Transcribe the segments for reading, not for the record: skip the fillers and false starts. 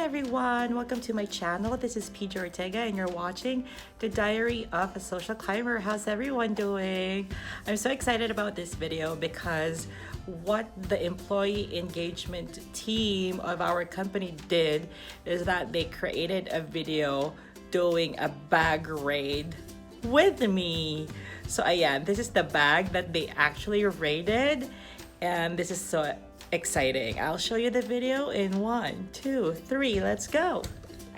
everyone, welcome to my channel. This is PJ Ortega and you're watching The Diary of a Social Climber. How's everyone doing? I'm so excited about this video because what the employee engagement team of our company did is that they created a video doing a bag raid with me. So ayan, this is the bag that they actually raided, and this is so exciting. I'll show you the video in 1, 2, 3. Let's go.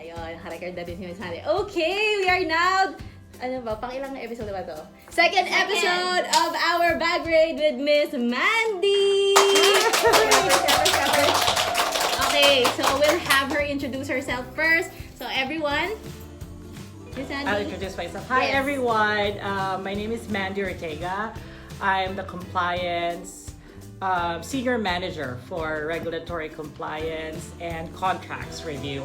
Ayun, haragar na din si Miss Honey. Okay, we are now, ano ba, pang ilang na episode ba to? Second episode of our bag raid with Miss Mandy! Okay, so we'll have her introduce herself first. So everyone, Miss Mandy. I'll introduce myself. Hi everyone, my name is Mandy Ortega. I'm the compliance Senior Manager for Regulatory Compliance and Contracts Review.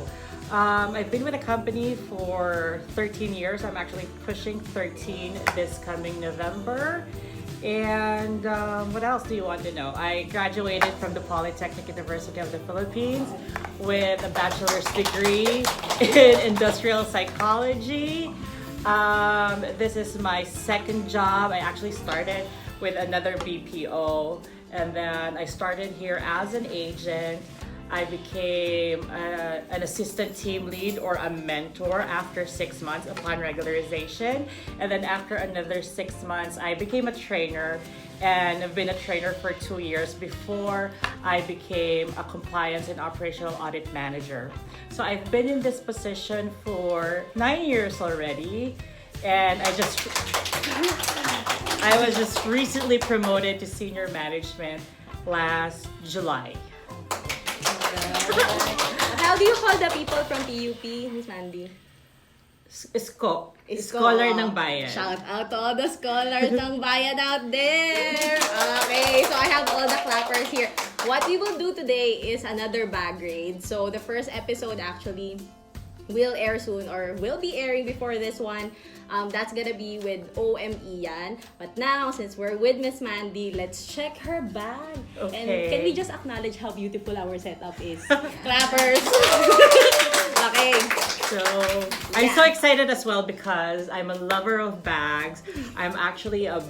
I've been with the company for 13 years. I'm actually pushing 13 this coming November. And what else do you want to know? I graduated from the Polytechnic University of the Philippines with a bachelor's degree in industrial psychology. This is my second job. I actually started with another BPO. And then I started here as an agent. I became an assistant team lead or a mentor after 6 months upon regularization. And then after another 6 months, I became a trainer. And I've been a trainer for 2 years before I became a compliance and operational audit manager. So I've been in this position for 9 years already. And I was just recently promoted to senior management last July. How do you call the people from PUP, Miss Mandy? Scholar ng bayan. Shout out to all the scholars ng bayan out there. Okay, so I have all the clappers here. What we will do today is another bag raid. So the first episode actually will air soon or will be airing before this one. That's gonna be with OME yan. But now, since we're with Miss Mandy, let's check her bag. Okay. And can we just acknowledge how beautiful our setup is? Clappers! Okay. So, I'm so excited as well because I'm a lover of bags. I'm actually a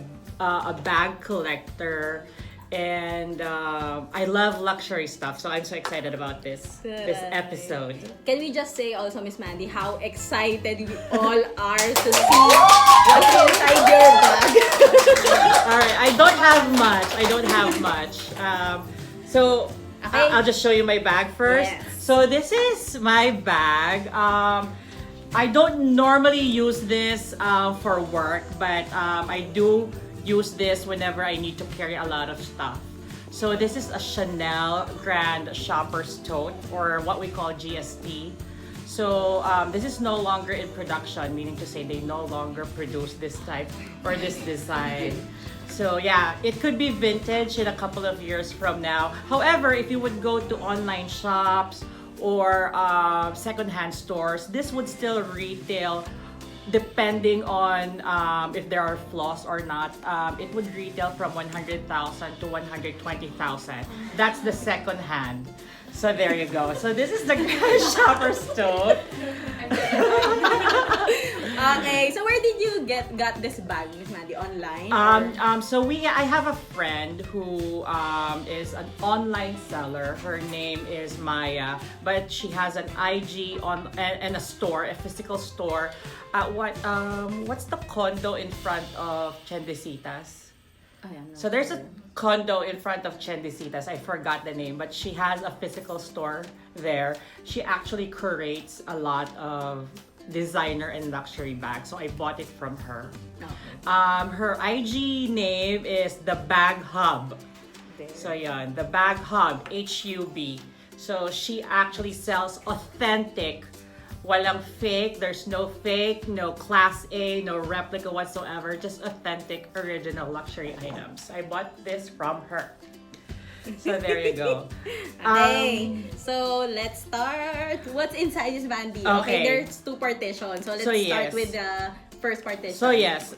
bag collector. And I love luxury stuff, so I'm so excited about this episode. Can we just say also, Miss Mandy, how excited we all are to see what's inside your bag? Alright, I don't have much. So Okay. I'll just show you my bag first. Yes. So this is my bag. I don't normally use this for work, but I do use this whenever I need to carry a lot of stuff. So this is a Chanel Grand Shopper's Tote, or what we call GST. So this is no longer in production, meaning to say they no longer produce this type or this design. So yeah, it could be vintage in a couple of years from now. However, if you would go to online shops or secondhand stores, this would still retail depending on if there are flaws or not. It would retail from 100,000 to 120,000. That's the second hand. So there you go. So this is the shopper's tote. Okay, so where did you got this bag, Miss Mandy? Online? I have a friend who is an online seller. Her name is Maya, but she has an IG and a store, a physical store. What's the condo in front of Chendesitas? So there's a condo in front of Chendesitas. I forgot the name, but she has a physical store there. She actually curates a lot of designer and luxury bags, so I bought it from her. Her IG name is the Bag Hub. So yan, the Bag Hub, HUB. So she actually sells authentic. Walang fake, there's no fake, no class A, no replica whatsoever, just authentic, original luxury items. I bought this from her. So there you go. Okay, so let's start. What's inside this Mandy? Okay, there's 2 partitions. So let's start with the first partition. So yes,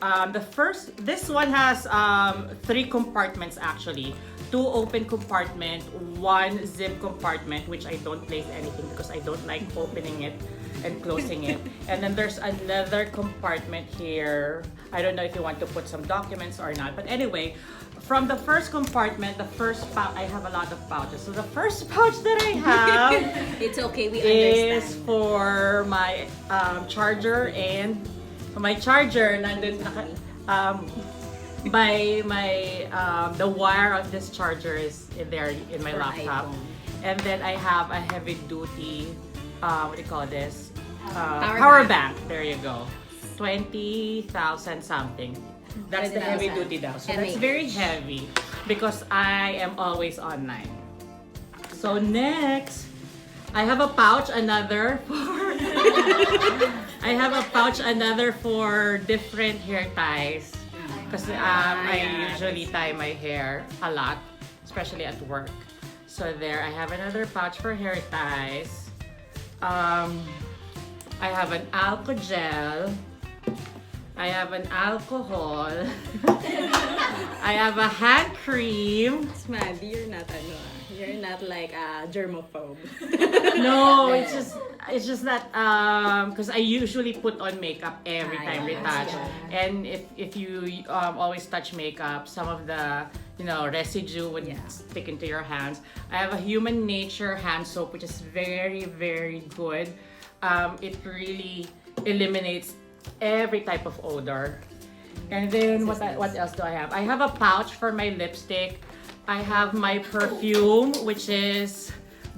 this one has 3 compartments actually. 2 open compartment, 1 zip compartment, which I don't place anything because I don't like opening it and closing it. And then there's another compartment here. I don't know if you want to put some documents or not. But anyway, from the first compartment, the first pouch, I have a lot of pouches. So the first pouch that I have It's okay, we is understand. for my charger, and my charger nandun the wire of this charger is in there in my For laptop. iPhone. And then I have a heavy duty what do you call this? Power Bank. There you go. 20,000 something. That's the heavy 20,000. duty now. So that's MAH. very heavy because I am always online. So next, I have a pouch, another for for different hair ties. Because I usually tie my hair a lot, especially at work. So there, I have another pouch for hair ties. I have an alcohol gel. I have an alcohol. I have a hand cream. Maddie, you're not like a germaphobe. No, it's just that because I usually put on makeup every time retouch, and if you always touch makeup, some of the residue would stick into your hands. I have a Human Nature hand soap, which is very, very good. It really eliminates every type of odor. And then what else do I have? I have a pouch for my lipstick. I have my perfume, which is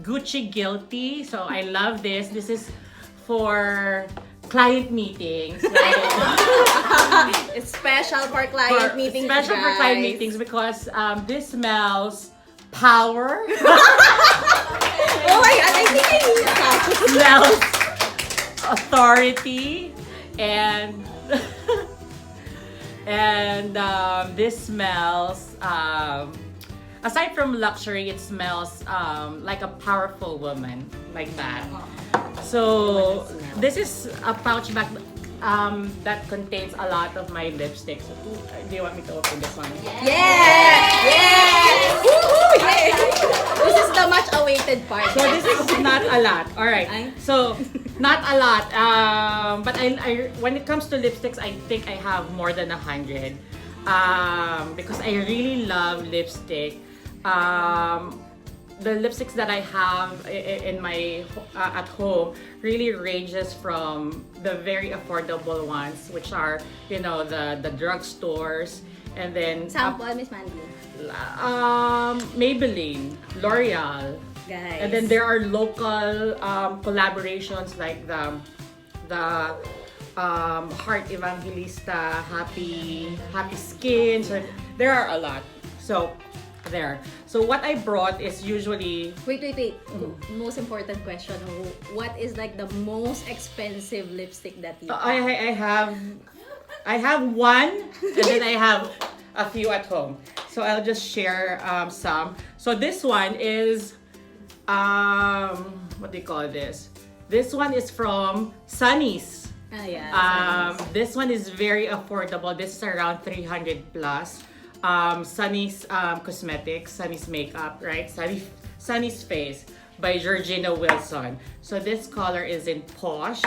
Gucci Guilty. So I love this. This is for client meetings. It's special for client meetings, Special for guys. client meetings because this smells power. Oh my god, I think I need some. Smells authority, and this smells aside from luxury, it smells like a powerful woman, like that. So this is a pouch bag that contains a lot of my lipsticks. Do you want me to open this one? Yes! Yes! Woohoo! Yes! This is the much awaited part. So this is not a lot. All right. So not a lot. But I when it comes to lipsticks, I think I have more than 100. Because I really love lipstick. The lipsticks that I have in my at home really ranges from the very affordable ones, which are the drugstores, and then Sample, Miss Mandy. Maybelline, L'Oreal, Guys. and then there are local collaborations like the Heart Evangelista, Happy Skin. So there are a lot. So there. So what I brought is usually Wait. Most important question. What is like the most expensive lipstick that you I have one, and then I have a few at home. So I'll just share some. So this one is what do you call this? This one is from Sunny's. This one is very affordable. This is around 300 plus. Sunny's Cosmetics, Sunny's Makeup, right? Sunny's Face by Georgina Wilson. So this color is in Posh.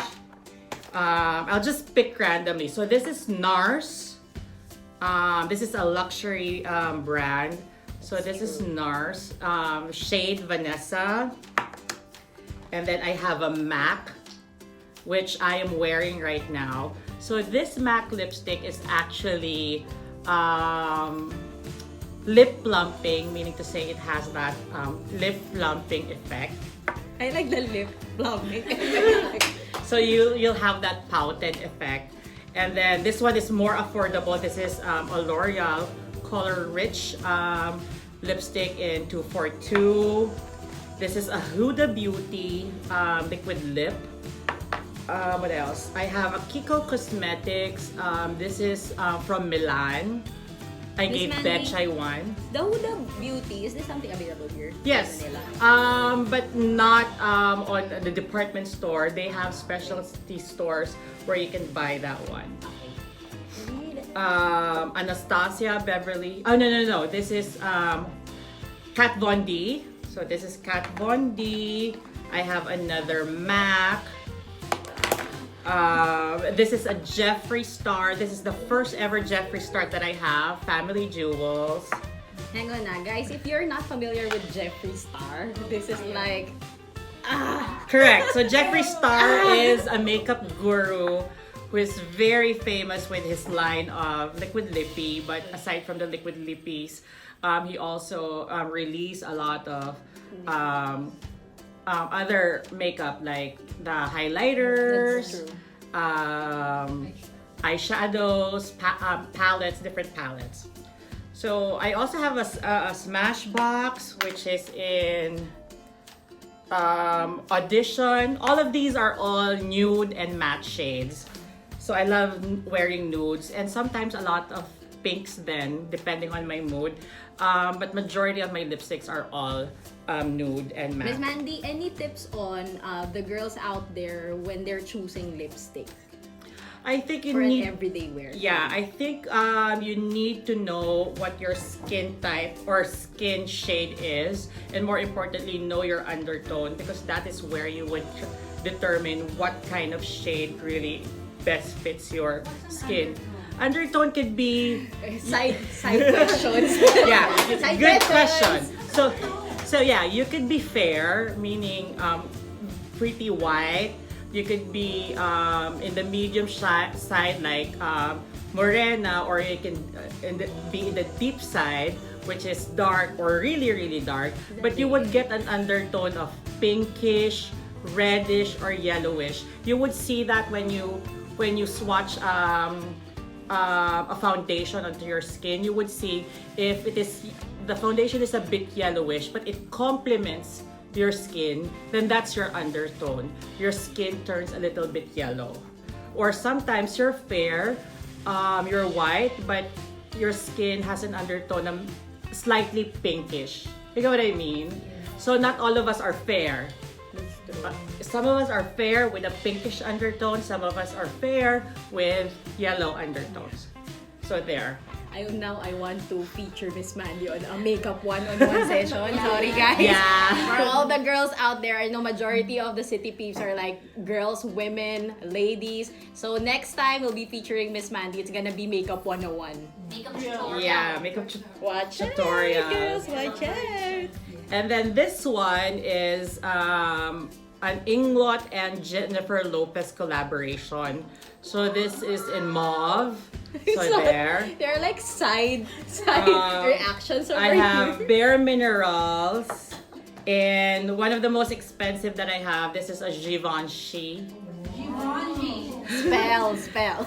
I'll just pick randomly. So this is NARS. This is a luxury brand. So this is NARS. Shade Vanessa. And then I have a MAC, which I am wearing right now. So this MAC lipstick is actually lip plumping, meaning to say it has that lip plumping effect. I like the lip plumping. So you'll have that pouted effect. And then this one is more affordable. This is a L'Oreal Color Rich lipstick in 242. This is a Huda Beauty liquid lip. What else? I have a Kiko Cosmetics. This is from Milan. I Miss gave Mandy, Betchay one. The Huda Beauty, is this something available here? Yes, In Manila? but not on the department store. They have specialty stores where you can buy that one. Anastasia Beverly. Oh no. This is Kat Von D. So this is Kat Von D. I have another MAC. This is a Jeffree Star. This is the first ever Jeffree Star that I have. Family Jewels. Hang on na, guys. If you're not familiar with Jeffree Star, this is like... Correct. So Jeffree Star is a makeup guru who is very famous with his line of liquid lippy. But aside from the liquid lippies, he also released a lot of other makeup like the highlighters, eyeshadows, palettes, different palettes. So I also have a Smashbox, which is in Audition. All of these are all nude and matte shades. So I love wearing nudes and sometimes a lot of pinks then, depending on my mood. But majority of my lipsticks are all nude and matte. Miss Mandy, any tips on the girls out there when they're choosing lipstick? I think you for need an everyday wear. Yeah, I think you need to know what your skin type or skin shade is, and more importantly, know your undertone, because that is where you would determine what kind of shade really best fits your skin. Undertone could be side questions. Yeah, Side good questions. question. So yeah, you could be fair, meaning pretty white. You could be in the medium side, like morena, or you can be in the deep side, which is dark or really, really dark. But you would get an undertone of pinkish, reddish, or yellowish. You would see that when you swatch a foundation onto your skin. You would see if the foundation is a bit yellowish, but it complements your skin, then that's your undertone. Your skin turns a little bit yellow. Or sometimes you're fair, you're white, but your skin has an undertone slightly pinkish. You know what I mean? So not all of us are fair. Some of us are fair with a pinkish undertone, some of us are fair with yellow undertones. So there. Now I want to feature Miss Mandy on a makeup one-on-one session. Sorry guys. Yeah. For all the girls out there, I know majority of the city peeps are like girls, women, ladies. So next time we'll be featuring Miss Mandy. It's gonna be makeup 101. Makeup tutorial. Yeah, makeup Watch tutorial. it, girls, watch it. And then this one is an Inglot and Jennifer Lopez collaboration. So this is in mauve. So there. There are like side reactions over I have here. Bare Minerals. And one of the most expensive that I have, this is a Givenchy. Spell.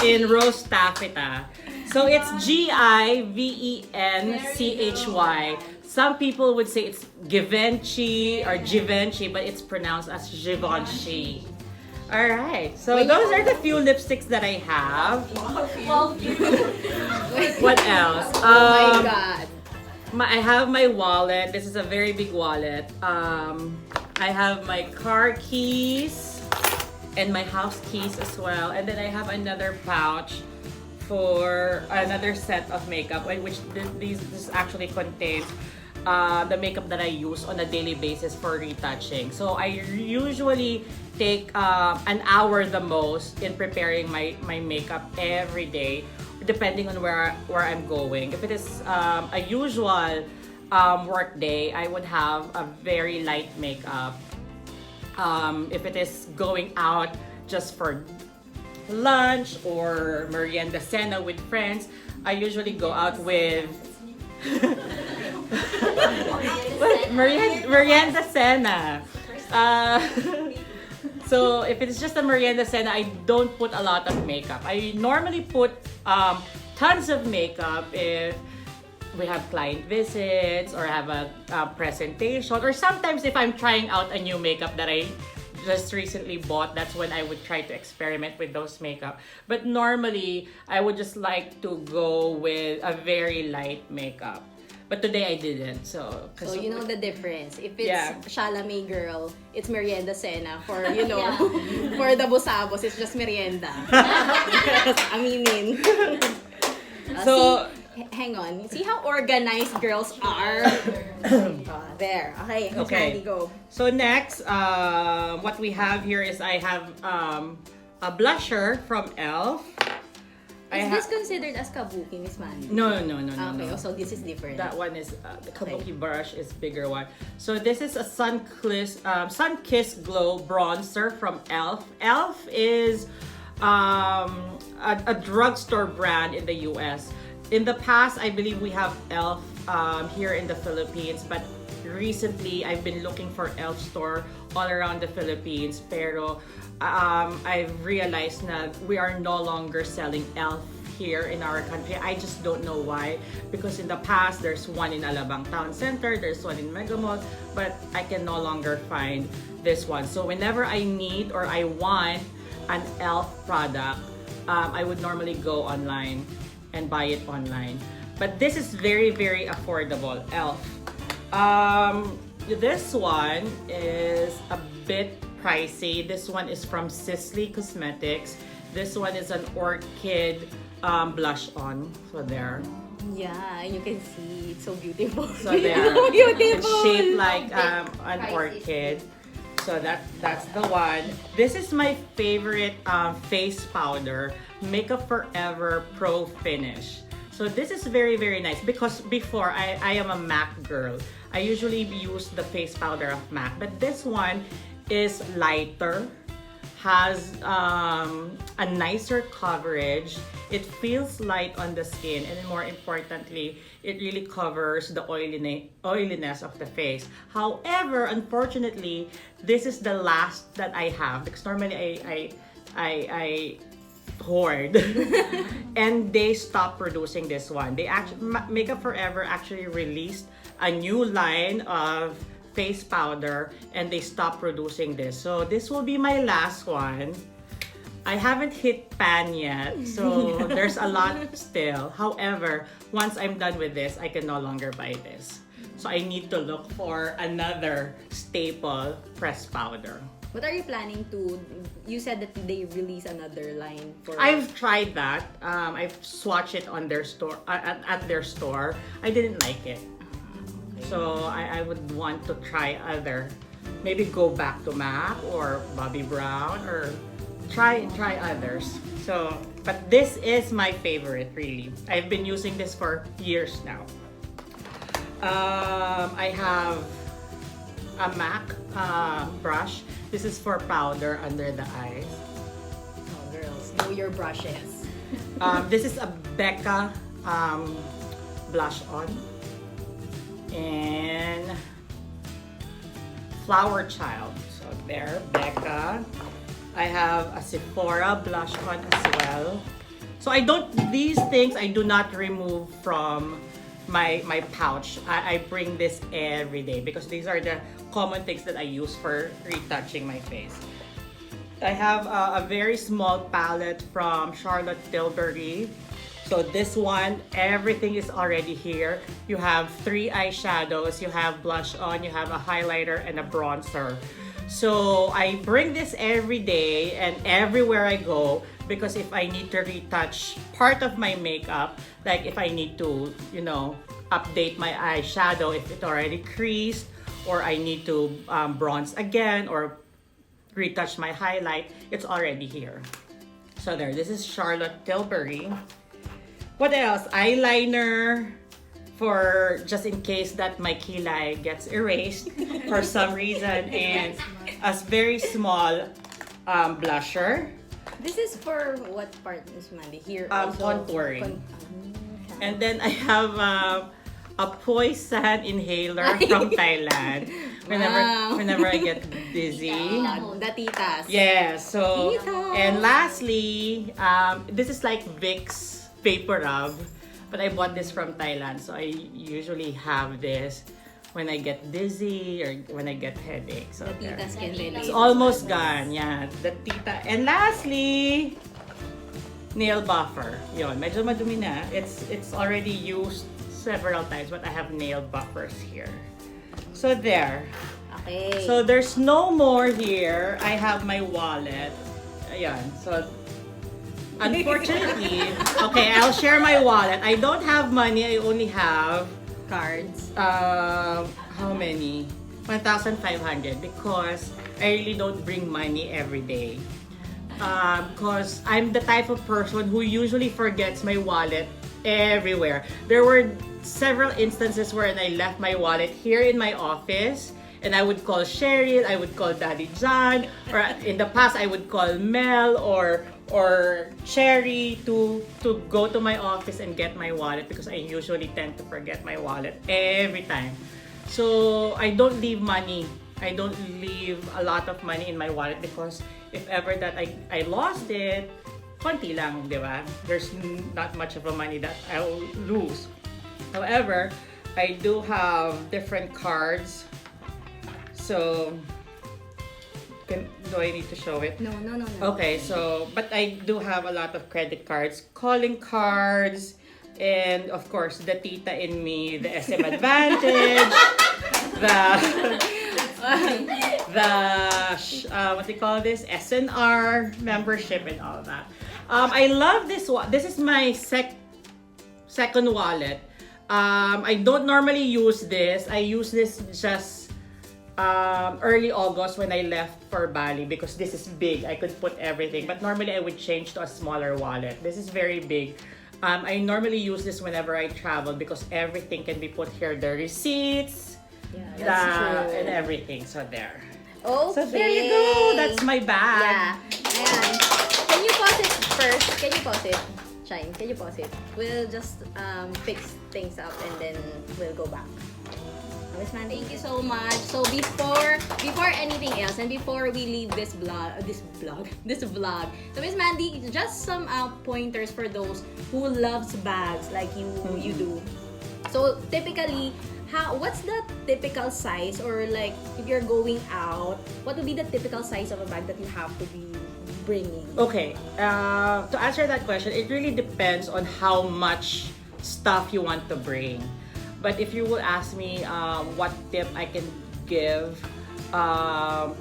In Rose Taffeta. So it's Givenchy. Some people would say it's Givenchy or Givenchy, but it's pronounced as Givenchy. Alright, so those are the few lipsticks that I have. What else? Oh my god. I have my wallet. This is a very big wallet. I have my car keys and my house keys as well. And then I have another pouch for another set of makeup, which this actually contains the makeup that I use on a daily basis for retouching. So I usually take an hour the most in preparing my makeup every day, depending on where I'm going. If it is a usual work day, I would have a very light makeup. If it is going out just for lunch or merienda cena with friends, I usually go out with merienda cena. So if it's just a merienda cena, I don't put a lot of makeup. I normally put tons of makeup if we have client visits or have a presentation, or sometimes if I'm trying out a new makeup that I just recently bought, that's when I would try to experiment with those makeup. But normally, I would just like to go with a very light makeup. But today I didn't, so you know the difference. If it's Chalamet girl, it's merienda cena. For for the busabos, it's just merienda. Yes, aminin. So Hang on. See how organized girls are? There. Okay. Miss Mandy, go. So next, what we have here is I have a blusher from e.l.f. Is this considered as kabuki, Miss Mandy? No. Okay, No. so this is different. That one is the kabuki brush is bigger one. So this is a Sun Kiss Glow bronzer from e.l.f. e.l.f. is a drugstore brand in the US. In the past, I believe we have e.l.f. Here in the Philippines, but recently I've been looking for e.l.f. store all around the Philippines. Pero I've realized that we are no longer selling e.l.f. here in our country. I just don't know why. Because in the past, there's one in Alabang Town Center, there's one in Mega Mall, but I can no longer find this one. So whenever I need or I want an e.l.f. product, I would normally go online and buy it online. But this is very, very affordable, e.l.f. This one is a bit pricey. This one is from Sisley Cosmetics. This one is an orchid blush on. So there. Yeah, you can see it's so beautiful. So there. So beautiful. It's shaped like an orchid. So that's the one. This is my favorite face powder, Makeup Forever Pro Finish. So this is very, very nice because before I am a MAC girl. I usually use the face powder of MAC, but this one is lighter, has a nicer coverage. It feels light on the skin, and more importantly, it really covers the oiliness of the face. However, unfortunately, this is the last that I have because normally I hoard and they stopped producing this one. They actually Makeup Forever actually released a new line of face powder and they stopped producing this. So this will be my last one. I haven't hit pan yet, so there's a lot still. However, once I'm done with this, I can no longer buy this. So I need to look for another staple pressed powder. What are you planning to? You said that they release another line for. I've tried that. I've swatched it on their store at their store. I didn't like it, so I would want to try other. Maybe go back to MAC or Bobbi Brown or try others. So, but this is my favorite really. I've been using this for years now. I have a MAC brush. This is for powder under the eyes. Oh, girls, know your brushes. This is a Becca blush on. And Flower Child. So there, Becca. I have a Sephora blush on as well. So these things I do not remove from my pouch. I bring this every day because these are the common things that I use for retouching my face. I have a very small palette from Charlotte Tilbury. So this one, everything is already here. You have 3 eyeshadows, you have blush on, you have a highlighter and a bronzer. So I bring this every day and everywhere I go because if I need to retouch part of my makeup, like if I need to, update my eyeshadow if it already creased, or I need to bronze again or retouch my highlight, it's already here. So there, this is Charlotte Tilbury. What else? Eyeliner for just in case that my kilay gets erased for some reason, and a very small blusher. This is for what part, Miss Mandy? Here contouring. And then I have a poison inhaler from Thailand. Whenever I get dizzy. The titas. Yeah, so Titas. and lastly, this is like Vicks Vapor Rub, but I bought this from Thailand, so I usually have this when I get dizzy or when I get headache. So The titas can relate. it's almost gone. Yeah, the tita. And lastly, nail buffer. Yon, medyo madumi na. It's already used several times, but I have nail buffers here. So there. Okay. So there's no more here. I have my wallet. Ayan. So Unfortunately, okay, I'll share my wallet. I don't have money. I only have Cards. how many? 1,500 because I really don't bring money every day. Because I'm the type of person who usually forgets my wallet everywhere. There were several instances where I left my wallet here in my office, and I would call Cheryl, I would call Daddy John, or in the past I would call Mel or Cherry to go to my office and get my wallet because I usually tend to forget my wallet every time. So I don't leave money. I don't leave a lot of money in my wallet because if ever that I lost it, konti lang, di ba? There's not much of a money that I'll lose. However, I do have different cards. So, do I need to show it? No. Okay, so, but I do have a lot of credit cards, calling cards, and of course, the tita in me, the SM Advantage, what do you call this? SNR membership and all that. I love this one. This is my second wallet. I don't normally use this. I use this just early August when I left for Bali because this is big. I could put everything. But normally I would change to a smaller wallet. This is very big. I normally use this whenever I travel because everything can be put here. The receipts, and everything. So there. Okay. So there you go. That's my bag. Yeah. Ayan. Can you pause it first? Can you pause it? Shine, can you pause it? We'll just fix things up and then we'll go back. Miss Man, thank you so much. So before anything else and before we leave this vlog, so Miss Mandy, just some pointers for those who loves bags like you do. So typically, what's the typical size, or like if you're going out, what would be the typical size of a bag that you have to be bringing? Okay, to answer that question, it really depends on how much stuff you want to bring. But if you will ask me what tip I can give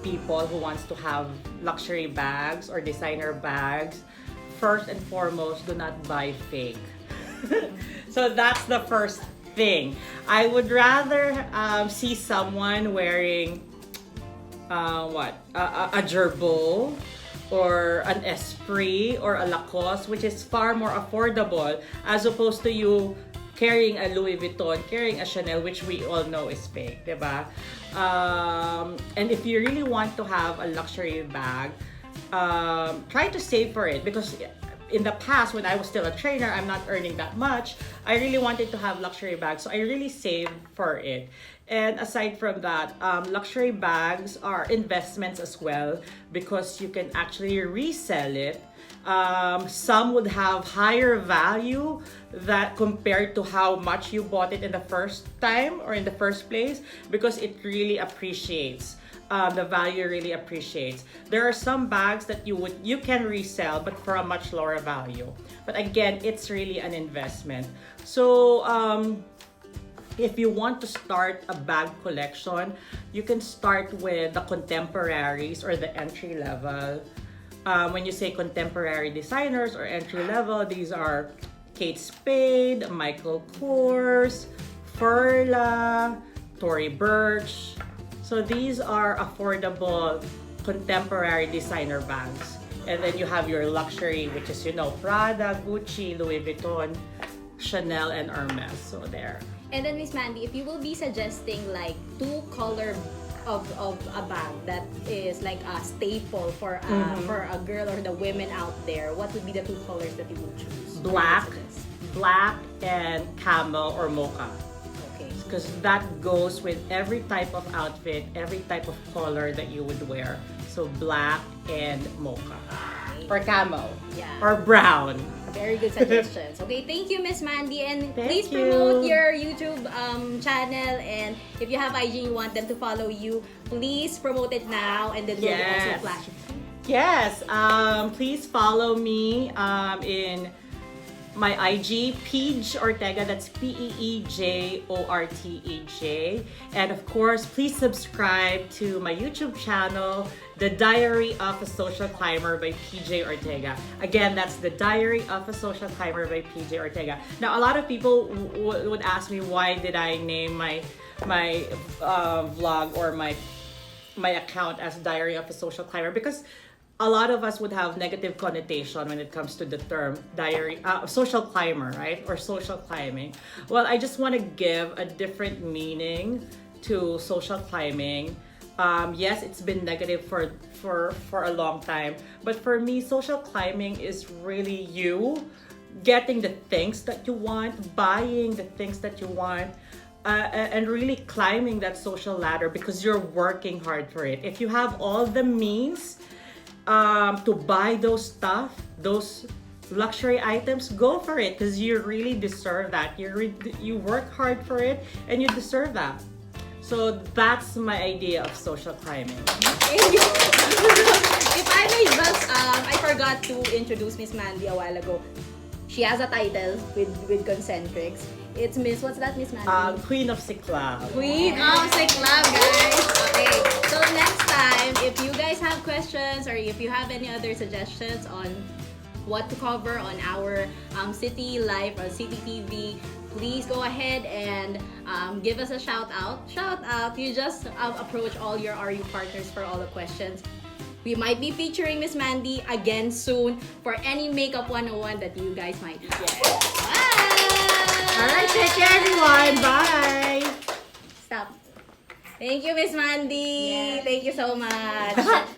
people who wants to have luxury bags or designer bags, first and foremost, do not buy fake. So that's the first thing. I would rather see someone wearing a Gerbo or an Esprit or a Lacoste, which is far more affordable as opposed to you carrying a Louis Vuitton, carrying a Chanel, which we all know is fake, diba? And if you really want to have a luxury bag, try to save for it, because in the past, when I was still a trainer, I'm not earning that much. I really wanted to have luxury bags, so I really saved for it. And aside from that, luxury bags are investments as well, because you can actually resell it. Some would have higher value that compared to how much you bought it in the first time or in the first place, because it really appreciates. The value really appreciates. There are some bags that you can resell, but for a much lower value. But again, it's really an investment. So if you want to start a bag collection, you can start with the contemporaries or the entry level. When you say contemporary designers or entry level, these are Kate Spade, Michael Kors, Furla, Tory Burch. So these are affordable contemporary designer bags. And then you have your luxury, which is, Prada, Gucci, Louis Vuitton, Chanel, and Hermes. So there. And then Miss Mandy, if you will be suggesting like two color of a bag that is like a staple for a girl or the women out there, what would be the two colors that you would choose? Black and camel or mocha. Okay. Because that goes with every type of outfit, every type of color that you would wear. So black and mocha. Okay. Or camo. Yeah. Or brown. Very good suggestions. Okay, thank you, Miss Mandy. And please you. promote your YouTube channel. And if you have IG, you want them to follow you, please promote it now. And then we'll also flash it. Yes. Please follow me in my IG, Peej Ortega, that's Peeejortej. And of course, please subscribe to my YouTube channel, The Diary of a Social Climber by PJ Ortega. Again, that's The Diary of a Social Climber by PJ Ortega. Now, a lot of people would ask me, why did I name my vlog or my account as Diary of a Social Climber? Because a lot of us would have negative connotation when it comes to the term social climber, right? Or social climbing. Well, I just want to give a different meaning to social climbing. Yes, it's been negative for a long time, but for me, social climbing is really you getting the things that you want, buying the things that you want, and really climbing that social ladder because you're working hard for it. If you have all the means to buy those stuff, those luxury items, go for it because you really deserve that. You work hard for it and you deserve that. So that's my idea of social climbing. If I may just, I forgot to introduce Miss Mandy a while ago. She has a title with Concentrics. It's Miss, what's that, Miss Mandy? Queen of Siklab. Queen of Siklab, guys. Okay, so next time, if you guys have questions or if you have any other suggestions on what to cover on our City Life or City TV, please go ahead and give us a shout out. You just approach all your RU partners for all the questions. We might be featuring Miss Mandy again soon for any makeup 101 that you guys might get. Bye! Alright, take care everyone. Bye! Stop. Thank you, Miss Mandy. Yeah. Thank you so much.